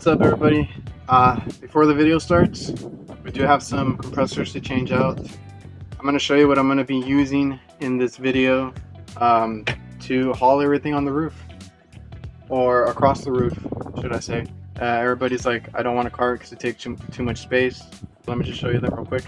What's up, everybody? Before the video starts, we do have some compressors to change out. I'm going to show you what I'm going to be using in this video to haul everything on the roof, or across the roof, should I say. Everybody's like, I don't want a cart because it takes too much space. Let me just show you that real quick.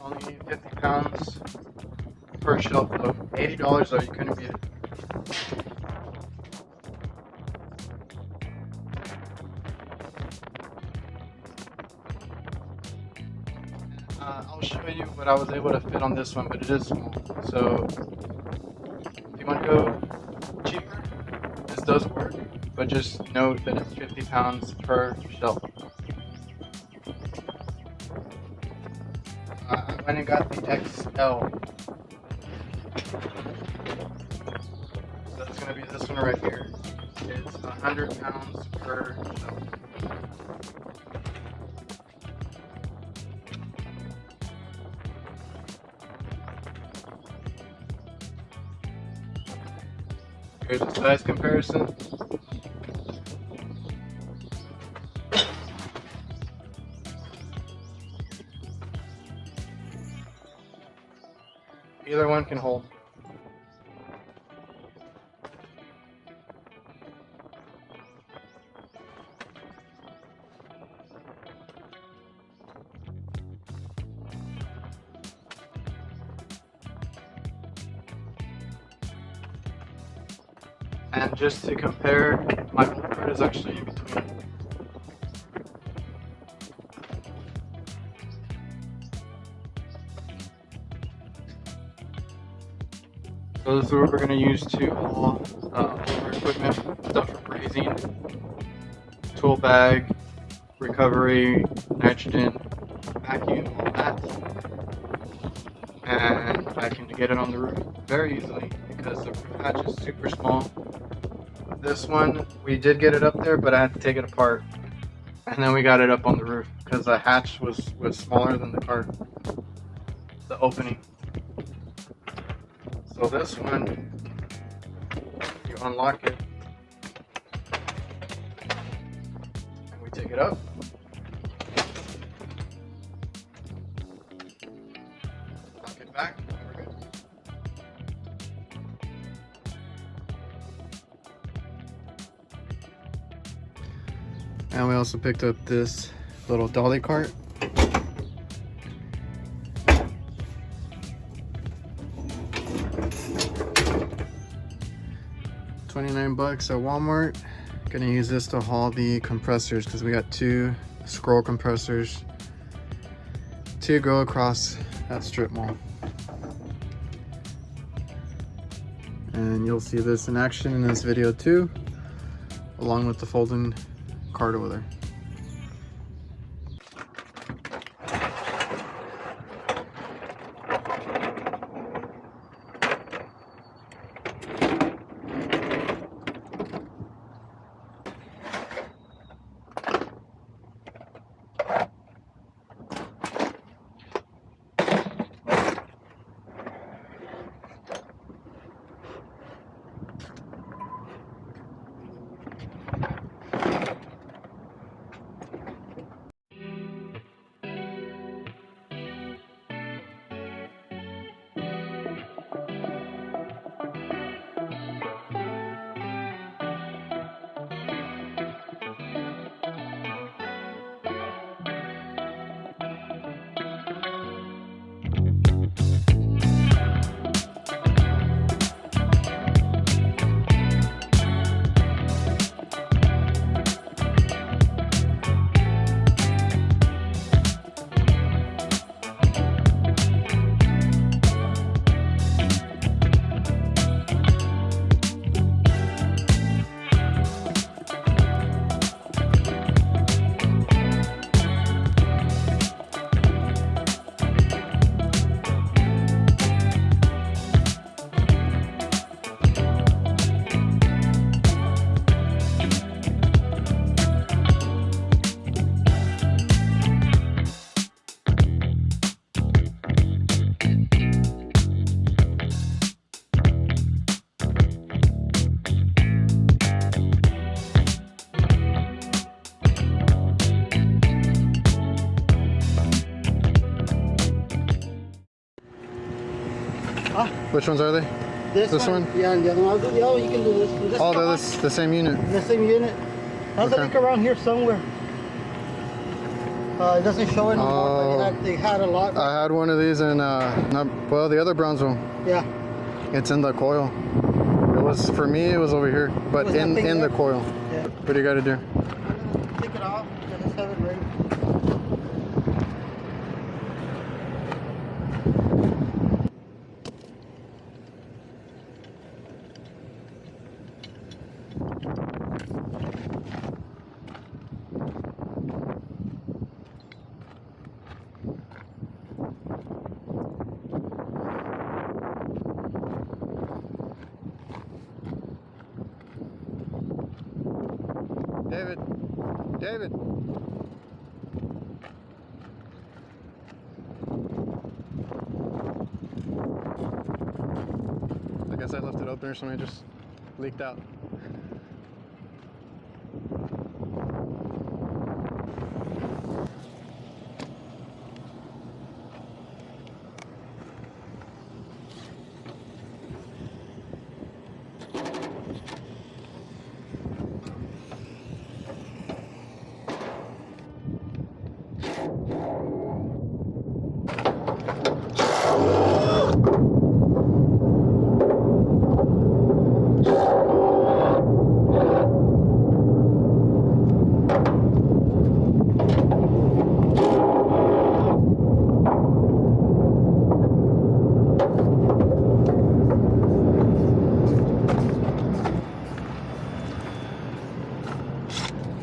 Only 50 pounds per shelf though. $80 though, you couldn't beat it. I'll show you what I was able to fit on this one, but it is small. So if you want to go cheaper, this does work, but just note that it's 50 pounds per shelf. I went and got the XL. So that's going to be this one right here. It's 100 pounds per shelf. Here's a size comparison. Either one can hold. And just to compare, my old cart is actually in between. So this is what we're going to use to haul all our equipment, stuff for brazing, tool bag, recovery, nitrogen, vacuum, all that. And vacuum to get it on the roof very easily because the roof hatch is super small. This one, we did get it up there, but I had to take it apart. And then we got it up on the roof because the hatch was smaller than the cart, the opening. So this one, you unlock it, and we take it up. Lock it back, and we're good. And we also picked up this little dolly cart. $29 at Walmart. Gonna use this to haul the compressors because we got two scroll compressors to go across that strip mall. And you'll see this in action in this video too, along with the folding cart over there. Huh? Which ones are they? This one? Yeah, and the other one. I'll do the other. You can do this. Oh, they're the same unit. The same unit. There's a leak around here somewhere. It doesn't show anymore, but they had a lot. I had one of these in, well, the other Brownsville. Yeah. It's in the coil. It was, for me, it was over here, but in the coil. Yeah. What do you got to do? Take it off and just have it ready. David. I guess I left it open or something just leaked out.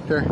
Here.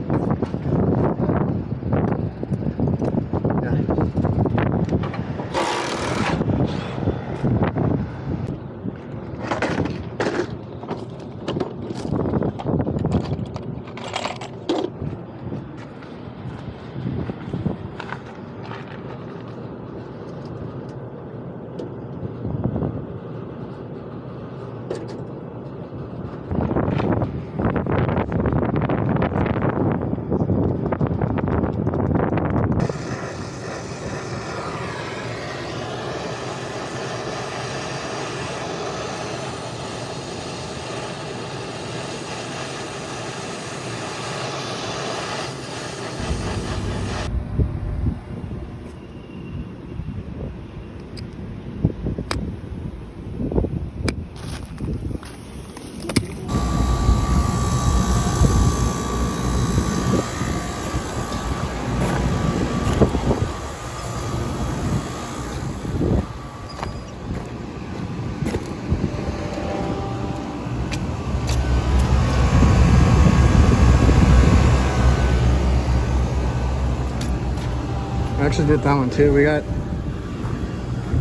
I actually did that one too. We got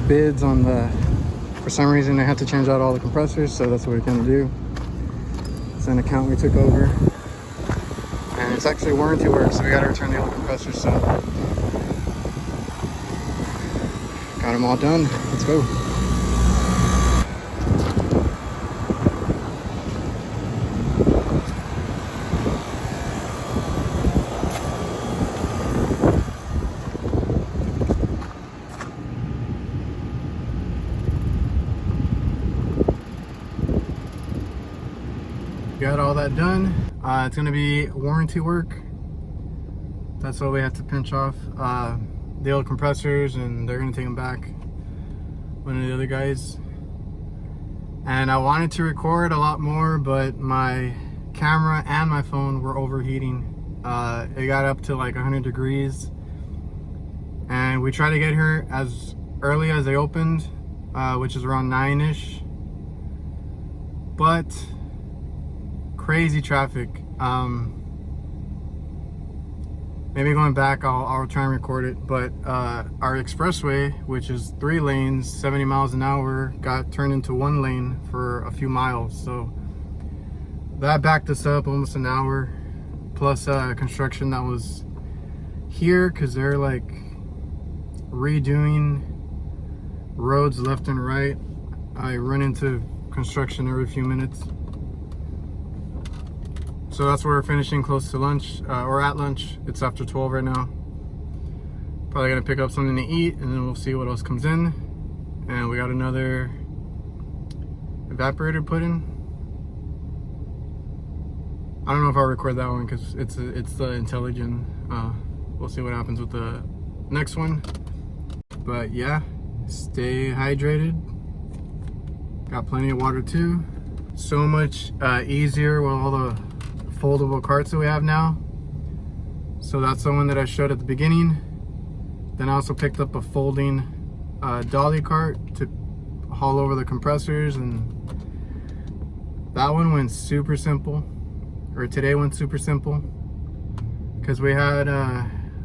bids on for some reason they had to change out all the compressors, so that's what we're gonna do. It's an account we took over. And it's actually warranty work, so we gotta return the old compressors, so. Got them all done, let's go. Got all that done. It's gonna be warranty work. That's what we have to pinch off. The old compressors, and they're gonna take them back. One of the other guys. And I wanted to record a lot more, but my camera and my phone were overheating. It got up to like 100 degrees. And we tried to get here as early as they opened, which is around 9-ish. But crazy traffic. Maybe going back I'll try and record it, but our expressway, which is 3 lanes 70 miles an hour, got turned into 1 lane for a few miles, so that backed us up almost an hour, plus construction that was here because they're like redoing roads left and right. I run into construction every few minutes. So that's where we're finishing, close to lunch, or at lunch. It's after 12 right now. Probably gonna pick up something to eat, and then we'll see what else comes in. And we got another evaporator put in. I don't know if I'll record that one because it's the intelligent. We'll see what happens with the next one. But yeah, stay hydrated. Got plenty of water too. So much easier with all the foldable carts that we have now. So that's the one that I showed at the beginning. Then I also picked up a folding dolly cart to haul over the compressors, and that one went super simple, or today went super simple, because we had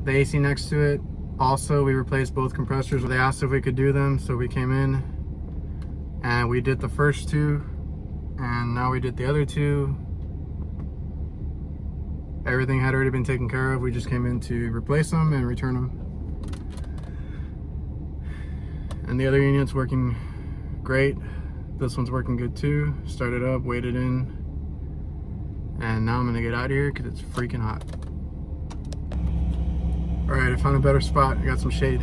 the AC next to it. Also, we replaced both compressors. They asked if we could do them, so we came in and we did the first two, and now we did the other two. Everything had already been taken care of. We just came in to replace them and return them. And the other unit's working great. This one's working good too. Started up, waited in, and now I'm gonna get out of here because it's freaking hot. All right, I found a better spot. I got some shade.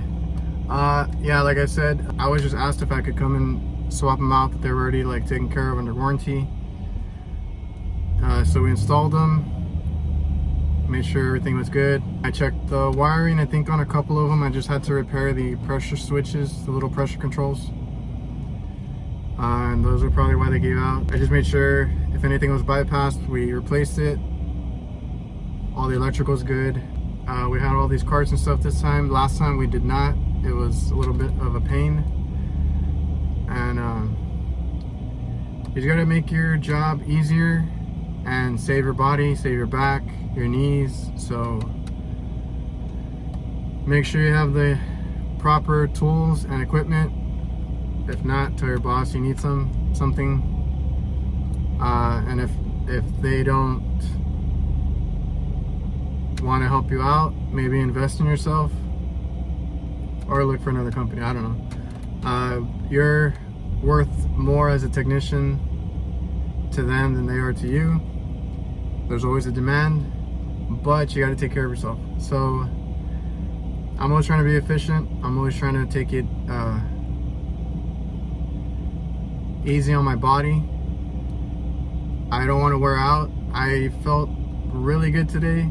Yeah, like I said, I was just asked if I could come and swap them out, that they were already like taken care of under warranty. So we installed them, made sure everything was good. I checked the wiring, I think on a couple of them. I just had to repair the pressure switches, the little pressure controls. And those are probably why they gave out. I just made sure if anything was bypassed, we replaced it. All the electrical's good. We had all these carts and stuff this time. Last time we did not. It was a little bit of a pain. And you just gotta make your job easier and save your body, save your back, your knees. So make sure you have the proper tools and equipment. If not, tell your boss you need something. And if they don't want to help you out, maybe invest in yourself or look for another company. I don't know. You're worth more as a technician to them than they are to you. There's always a demand, but you got to take care of yourself. So I'm always trying to be efficient. I'm always trying to take it easy on my body. I don't want to wear out. I felt really good today.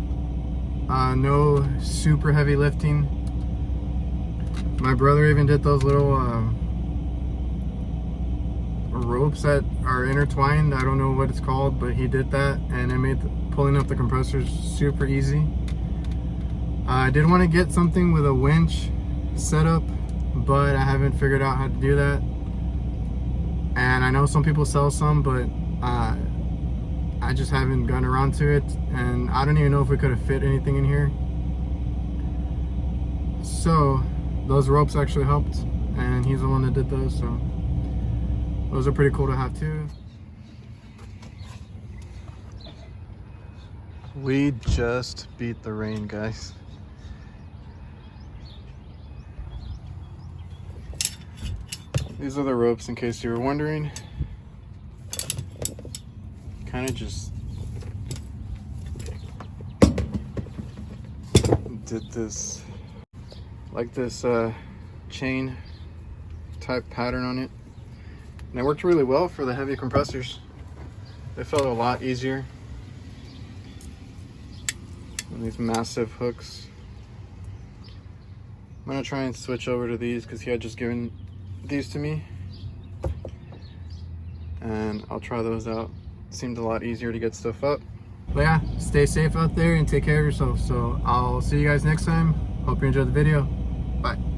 No super heavy lifting. My brother even did those little ropes that are intertwined. I don't know what it's called, but he did that, and it made pulling up the compressors super easy. I did want to get something with a winch setup, but I haven't figured out how to do that. And I know some people sell some, but I just haven't gotten around to it, and I don't even know if we could have fit anything in here. So those ropes actually helped, and he's the one that did those, so those are pretty cool to have too. We just beat the rain, guys. These are the ropes, in case you were wondering. Kind of just did this, like this chain type pattern on it. And it worked really well for the heavy compressors. They felt a lot easier. And these massive hooks. I'm gonna try and switch over to these because he had just given these to me. And I'll try those out. Seemed a lot easier to get stuff up. But yeah, stay safe out there and take care of yourself. So I'll see you guys next time. Hope you enjoyed the video. Bye.